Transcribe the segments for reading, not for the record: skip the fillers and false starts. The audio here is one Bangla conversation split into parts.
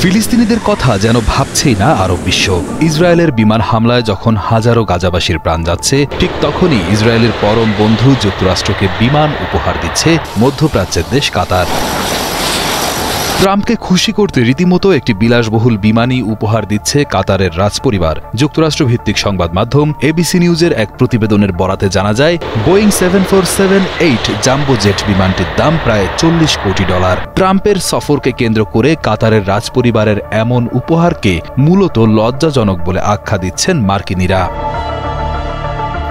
ফিলিস্তিনিদের কথা যেন ভাবছেই না আরব বিশ্ব। ইসরায়েলের বিমান হামলায় যখন হাজারো গাজাবাসীর প্রাণ যাচ্ছে, ঠিক তখনই ইসরায়েলের পরম বন্ধু যুক্তরাষ্ট্রকে বিমান উপহার দিচ্ছে মধ্যপ্রাচ্যের দেশ কাতার। ট্রাম্পকে খুশি করতে রীতিমতো একটি বিলাসবহুল বিমানই উপহার দিচ্ছে কাতারের রাজপরিবার। যুক্তরাষ্ট্রভিত্তিক সংবাদ মাধ্যম এবিসি নিউজের এক প্রতিবেদনের বরাতে জানা যায়, বোয়িং 747-8 জাম্বো জেট বিমানটির দাম প্রায় $40 কোটি। ট্রাম্পের সফরকে কেন্দ্র করে কাতারের রাজপরিবারের এমন উপহারকে মূলত লজ্জাজনক বলে আখ্যা দিচ্ছেন মার্কিনীরা।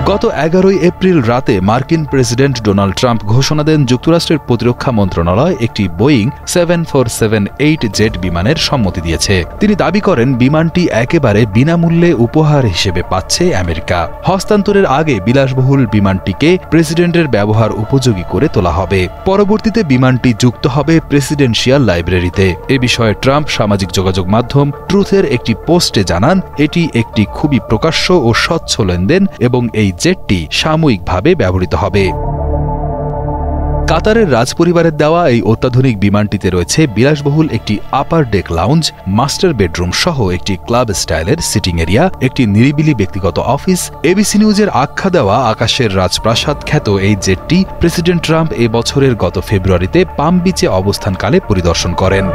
গত 11 এপ্রিল রাতে মার্কিন প্রেসিডেন্ট ডোনাল্ড ট্রাম্প ঘোষণা দেন যুক্তরাষ্ট্রের প্রতিরক্ষা মন্ত্রণালয় একটি বোয়িং 747-8 জেট বিমানের সম্মতি দিয়েছে। তিনি দাবি করেন বিমানটি একেবারে বিনামূল্যে উপহার হিসেবে পাচ্ছে আমেরিকা। হস্তান্তরের আগে বিলাসবহুল বিমানটিকে প্রেসিডেন্টের ব্যবহার উপযোগী করে তোলা হবে। পরবর্তীতে বিমানটি যুক্ত হবে প্রেসিডেন্সিয়াল লাইব্রেরিতে। এ বিষয়ে ট্রাম্প সামাজিক যোগাযোগ মাধ্যম ট্রুথের একটি পোস্টে জানান, এটি একটি খুবই প্রকাশ্য ও স্বচ্ছ লেনদেন এবং এই জেটটি সাময়িকভাবে ব্যবহৃত হবে। কাতারের রাজপরিবারের দেওয়া এই অত্যাধুনিক বিমানটিতে রয়েছে বিলাসবহুল একটি আপার ডেক লাউঞ্জ, মাস্টার বেডরুম সহ একটি ক্লাব স্টাইলের সিটিং এরিয়া, একটি নিরিবিলি ব্যক্তিগত অফিস। এবিসি নিউজের আখ্যা দেওয়া আকাশের রাজপ্রাসাদ খ্যাত এই জেটটি প্রেসিডেন্ট ট্রাম্প এ বছরের গত ফেব্রুয়ারিতে পাম বিচে অবস্থানকালে পরিদর্শন করেন।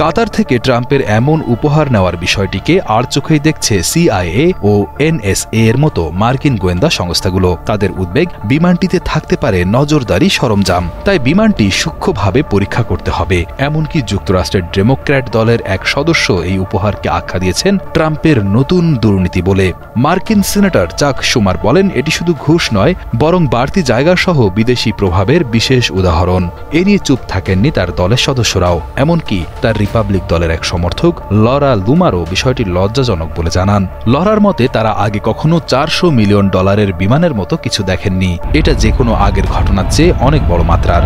কাতার থেকে ট্রাম্পের এমন উপহার নেওয়ার বিষয়টিকে আর চোখেই দেখছে সিআইএ ও এনএসএ এর মতো মার্কিন গোয়েন্দা সংস্থাগুলো। তাদের উদ্বেগ, বিমানটিতে থাকতে পারে নজরদারি সরঞ্জাম, তাই বিমানটি সূক্ষ্মভাবে পরীক্ষা করতে হবে। এমনকি যুক্তরাষ্ট্রের ডেমোক্র্যাট দলের এক সদস্য এই উপহারকে আখ্যা দিয়েছেন ট্রাম্পের নতুন দুর্নীতি বলে। মার্কিন সিনেটর চাক শুমার বলেন, এটি শুধু ঘুষ নয়, বরং বাড়তি জায়গাসহ বিদেশি প্রভাবের বিশেষ উদাহরণ। এ নিয়ে চুপ থাকেননি তার দলের সদস্যরাও। এমনকি তার রিপাবলিক দলের এক সমর্থক লরা লুমারও বিষয়টি লজ্জাজনক বলে জানান। লরার মতে তারা আগে কখনো $400 মিলিয়ন বিমানের মতো কিছু দেখেননি। এটা যে কোনো আগের ঘটনার চেয়ে অনেক বড় মাত্রার।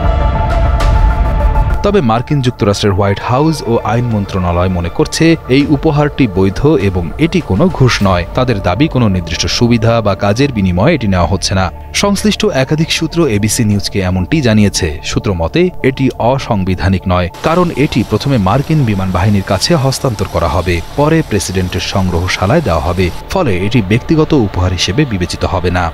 তবে মার্কিন যুক্তরাষ্ট্রের হোয়াইট হাউস ও আইন মন্ত্রণালয় মনে করছে এই উপহারটি বৈধ এবং এটি কোনো ঘুষ নয়। তাদের দাবি, কোনো নির্দিষ্ট সুবিধা বা কাজের বিনিময়ে এটি নেওয়া হচ্ছে না। সংশ্লিষ্ট একাধিক সূত্র এবিসি নিউজকে এমনটি জানিয়েছে। সূত্র মতে এটি অসাংবিধানিক নয়, কারণ এটি প্রথমে মার্কিন বিমান বাহিনীর কাছে হস্তান্তর করা হবে, পরে প্রেসিডেন্টের সংগ্রহশালায় দেওয়া হবে। ফলে এটি ব্যক্তিগত উপহার হিসেবে বিবেচিত হবে না।